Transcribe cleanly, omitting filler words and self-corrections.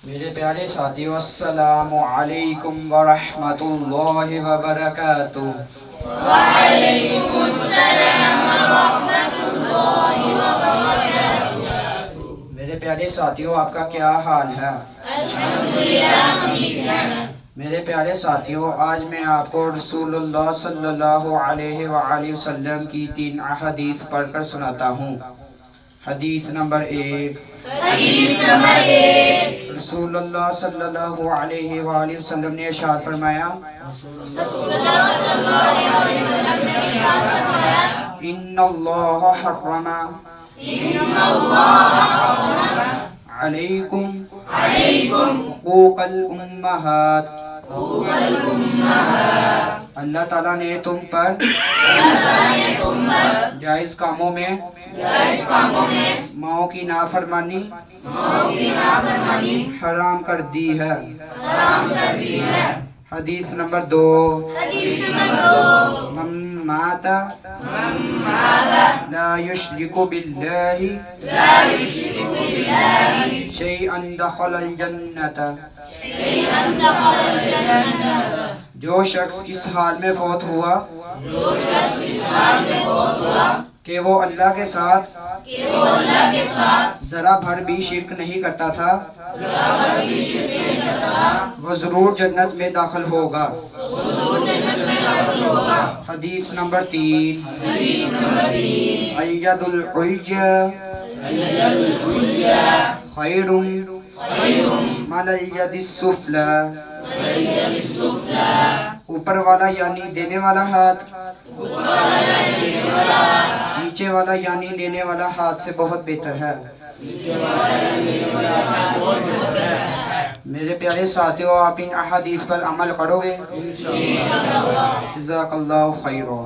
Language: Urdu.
میرے پیارے ساتھیو، السلام علیکم ورحمۃ اللہ وبرکاتہ۔ وعلیکم السلام ورحمۃ اللہ وبرکاتہ۔ میرے پیارے ساتھیو، آپ کا کیا حال ہے؟ الحمدللہ ہم ٹھیک ہیں۔ میرے پیارے ساتھیو، آج میں آپ کو رسول اللہ صلی اللہ علیہ وآلہ وسلم کی 3 احادیث پڑھ کر سناتا ہوں۔ حدیث نمبر 1۔ رسول اللہ صلی اللہ علیہ وآلہ وسلم نے ارشاد فرمایا، ان اللہ حرم علیکم حقوق الامہات، اللہ تعالیٰ نے تم پر جائز کاموں میں ماؤں کی نافرمانی حرام کر دی ہے۔ حدیث نمبر 2۔ من مات لا یشرک باللہ شیئا دخل الجنت، جو شخص اس حال میں فوت ہوا کہ وہ اللہ کے ساتھ ذرا بھر بھی شرک نہیں کرتا تھا، وہ ضرور جنت میں داخل ہوگا۔ حدیث نمبر 3۔ الید العلیٰ خیر من الید السفلی، اوپر والا یعنی دینے والا ہاتھ نیچے والا یعنی لینے والا ہاتھ سے بہت بہتر ہے۔ میرے پیارے ساتھیو، آپ ان احادیث پر عمل کرو گے؟ جزاک اللہ خیرا۔